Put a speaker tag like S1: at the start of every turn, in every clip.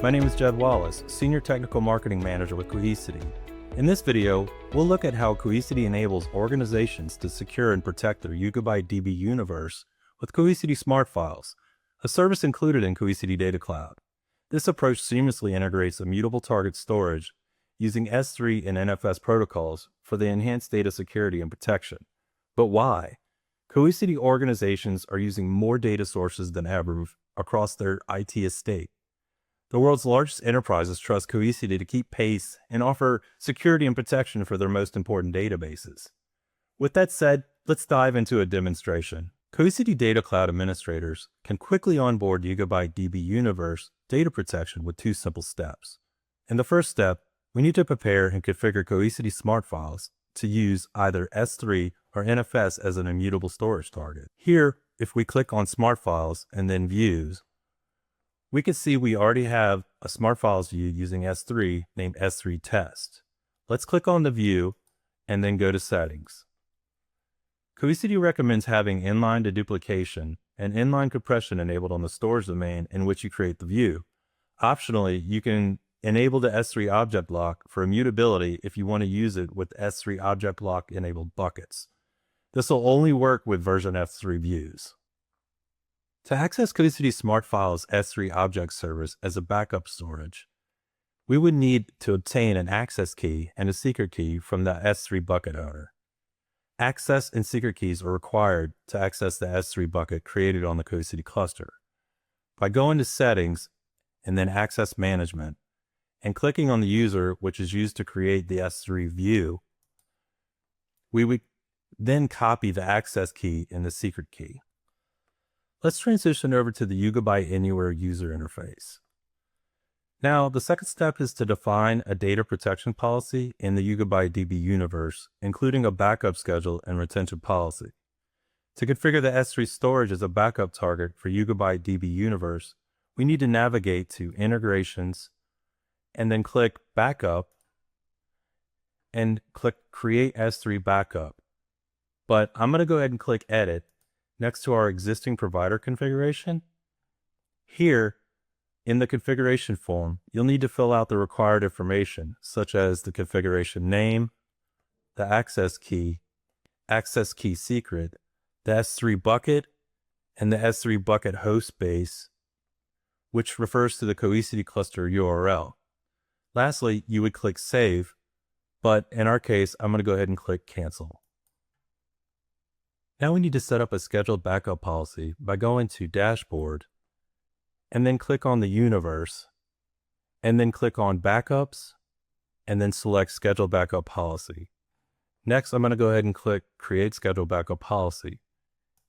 S1: My name is Jed Wallace, Senior Technical Marketing Manager with Cohesity. In this video, we'll look at how Cohesity enables organizations to secure and protect their YugabyteDB universe with Cohesity SmartFiles, a service included in Cohesity Data Cloud. This approach seamlessly integrates immutable target storage using S3 and NFS protocols for the enhanced data security and protection. But why? Cohesity organizations are using more data sources than ever across their IT estate. The world's largest enterprises trust Cohesity to keep pace and offer security and protection for their most important databases. With that said, let's dive into a demonstration. Cohesity Data Cloud administrators can quickly onboard YugabyteDB Universe data protection with two simple steps. In the first step, we need to prepare and configure Cohesity SmartFiles to use either S3 or NFS as an immutable storage target. Here, if we click on SmartFiles and then Views, we can see we already have a SmartFiles view using S3 named S3 Test. Let's click on the view and then go to Settings. Cohesity recommends having inline deduplication and inline compression enabled on the storage domain in which you create the view. Optionally, you can enable the S3 object lock for immutability if you want to use it with S3 object lock enabled buckets. This will only work with version S3 views. To access Cohesity SmartFiles S3 object servers as a backup storage, we would need to obtain an access key and a secret key from the S3 bucket owner. Access and secret keys are required to access the S3 bucket created on the Cohesity cluster. By going to Settings and then Access Management and clicking on the user which is used to create the S3 view, we would then copy the access key and the secret key. Let's transition over to the Yugabyte Anywhere user interface. Now, the second step is to define a data protection policy in the YugabyteDB universe, including a backup schedule and retention policy. To configure the S3 storage as a backup target for YugabyteDB universe, we need to navigate to Integrations and then click Backup and click Create S3 Backup. But I'm going to go ahead and click Edit next to our existing provider configuration. Here, in the configuration form, you'll need to fill out the required information, such as the configuration name, the access key secret, the S3 bucket, and the S3 bucket host base, which refers to the Cohesity cluster URL. Lastly, you would click Save, but in our case, I'm going to go ahead and click Cancel. Now we need to set up a scheduled backup policy by going to Dashboard and then click on the universe and then click on Backups and then select Schedule Backup Policy. Next, I'm going to go ahead and click Create Schedule Backup Policy.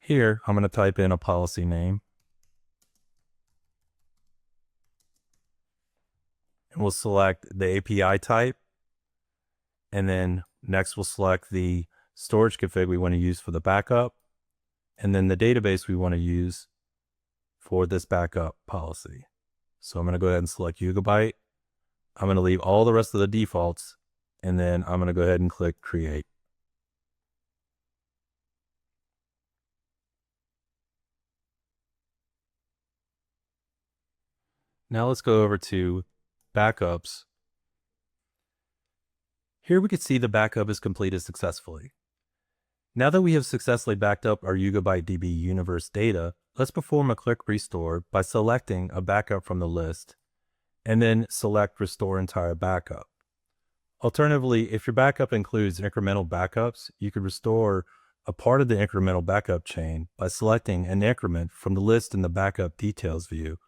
S1: Here, I'm going to type in a policy name and we'll select the API type, and then next we'll select the storage config we want to use for the backup, and then the database we want to use for this backup policy. So I'm going to go ahead and select Yugabyte. I'm going to leave all the rest of the defaults, and then I'm going to go ahead and click Create. Now let's go over to Backups. Here we can see the backup is completed successfully. Now that we have successfully backed up our YugabyteDB universe data, let's perform a quick restore by selecting a backup from the list and then select Restore Entire Backup. Alternatively, if your backup includes incremental backups, you could restore a part of the incremental backup chain by selecting an increment from the list in the Backup Details view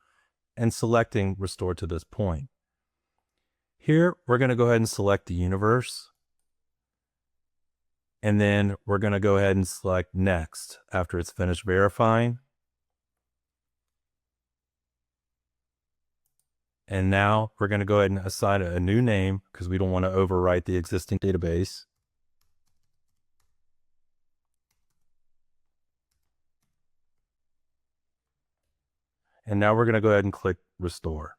S1: and selecting Restore to this point. Here, we're going to go ahead and select the universe. And then we're going to go ahead and select Next after it's finished verifying. And now we're going to go ahead and assign it a new name because we don't want to overwrite the existing database. And now we're going to go ahead and click Restore.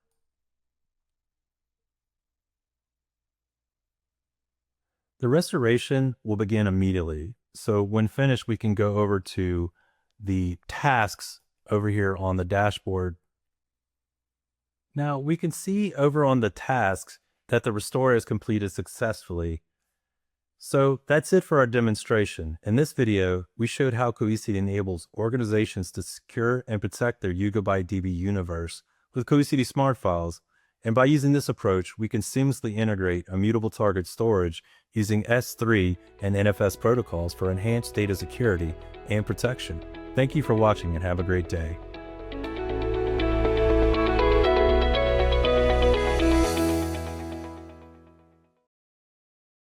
S1: The restoration will begin immediately. So when finished, we can go over to the tasks over here on the dashboard Now we can see over on the tasks that the restore is completed successfully. So that's it for our demonstration. In this video, we showed how Cohesity enables organizations to secure and protect their YugabyteDB universe with Cohesity SmartFiles. And by using this approach, we can seamlessly integrate immutable target storage using S3 and NFS protocols for enhanced data security and protection. Thank you for watching and have a great day.